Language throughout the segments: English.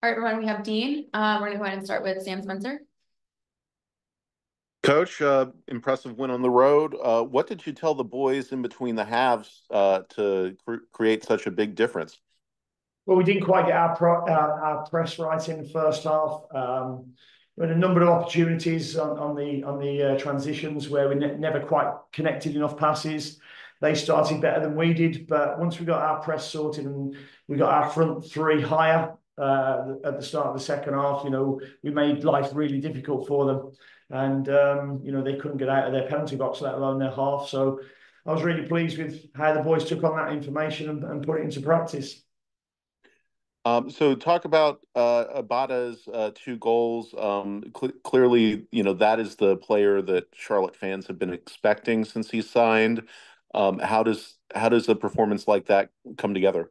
All right, everyone, we have Dean. We're going to go ahead and start with Sam Spencer. Coach, impressive win on the road. What did you tell the boys in between the halves to create such a big difference? Well, we didn't quite get our press right in the first half. We had a number of opportunities on the transitions where we never quite connected enough passes. They started better than we did, but once we got our press sorted and we got our front three higher at the start of the second half, we made life really difficult for them. And, they couldn't get out of their penalty box, let alone their half. So I was really pleased with how the boys took on that information and put it into practice. So talk about Abada's two goals. Clearly, that is the player that Charlotte fans have been expecting since he signed. How does a performance like that come together?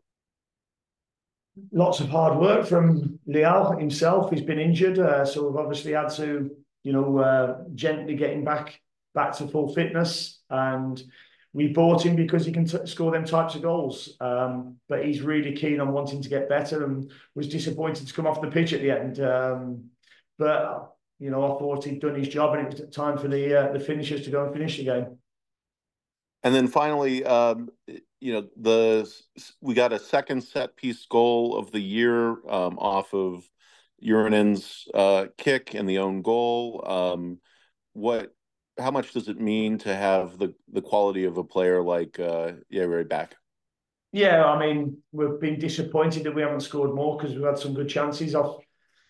Lots of hard work from Leal himself. He's been injured, so we've obviously had to, gently get him back to full fitness. And we bought him because he can score them types of goals. But he's really keen on wanting to get better and was disappointed to come off the pitch at the end. But I thought he'd done his job and it was time for the finishers to go and finish the game. And then finally, we got a second set piece goal of the year off of Urinen's kick and the own goal. How much does it mean to have the quality of a player like Yeri back? Yeah, I mean, we've been disappointed that we haven't scored more because we've had some good chances off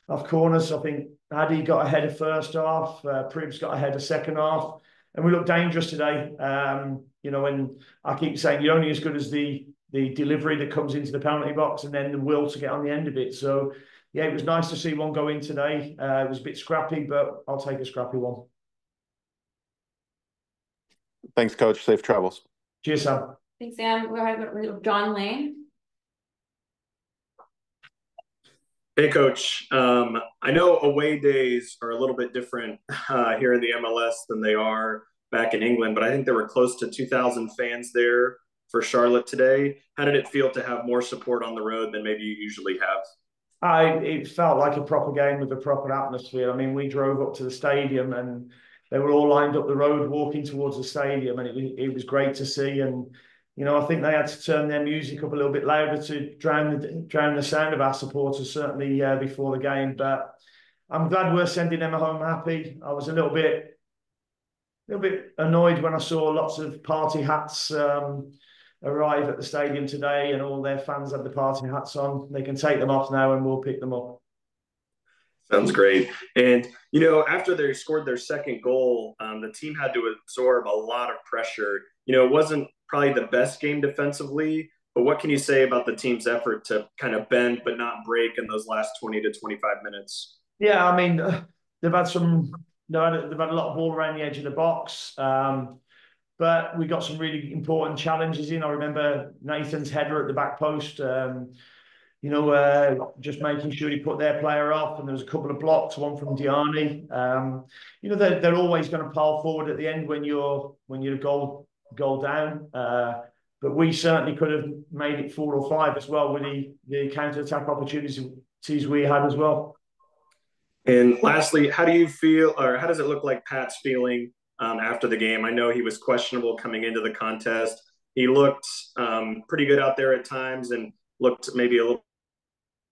corners. I think Addy got ahead of first half, Pribs got ahead of second half, and we look dangerous today. And I keep saying you're only as good as the delivery that comes into the penalty box and then the will to get on the end of it. So, yeah, it was nice to see one go in today. It was a bit scrappy, but I'll take a scrappy one. Thanks, Coach. Safe travels. Cheers, Sam. Thanks, Sam. We'll have John Lane. Hey, Coach. I know away days are a little bit different here in the MLS than they are back in England, but I think there were close to 2,000 fans there for Charlotte today. How did it feel to have more support on the road than maybe you usually have? It felt like a proper game with a proper atmosphere. I mean, we drove up to the stadium and they were all lined up the road walking towards the stadium, and it was great to see. And I think they had to turn their music up a little bit louder to drown the sound of our supporters, certainly before the game. But I'm glad we're sending them home happy. I was a little bit annoyed when I saw lots of party hats arrive at the stadium today, and all their fans had the party hats on. They can take them off now, and we'll pick them up. Sounds great. And, after they scored their second goal, the team had to absorb a lot of pressure. It wasn't probably the best game defensively, but what can you say about the team's effort to kind of bend but not break in those last 20 to 25 minutes? Yeah, I mean, they've had a lot of ball around the edge of the box. But we got some really important challenges in. I remember Nathan's header at the back post. Just making sure he put their player off, and there was a couple of blocks, one from Diani. They're always going to pile forward at the end when you're goal down. But we certainly could have made it 4 or 5 as well with the counter-attack opportunities we had as well. And lastly, how do you feel, or how does it look like Pat's feeling after the game? I know he was questionable coming into the contest. He looked pretty good out there at times and looked maybe a little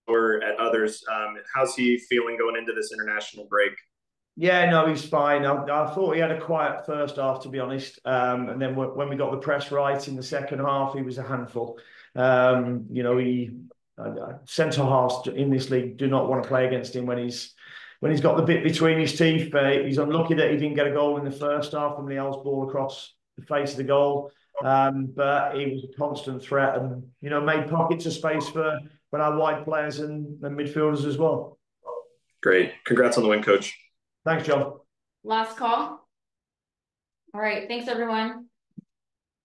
or at others. How's he feeling going into this international break? Yeah, no, he's fine. I thought he had a quiet first half, to be honest. And then when we got the press right in the second half, he was a handful. Centre halves in this league do not want to play against him when he's got the bit between his teeth. But he's unlucky that he didn't get a goal in the first half from Leal's ball across the face of the goal. But he was a constant threat and made pockets of space for our wide players and midfielders as well. Great. Congrats on the win, Coach. Thanks, John. Last call. All right. Thanks, everyone.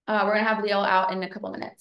We're going to have Leo out in a couple of minutes.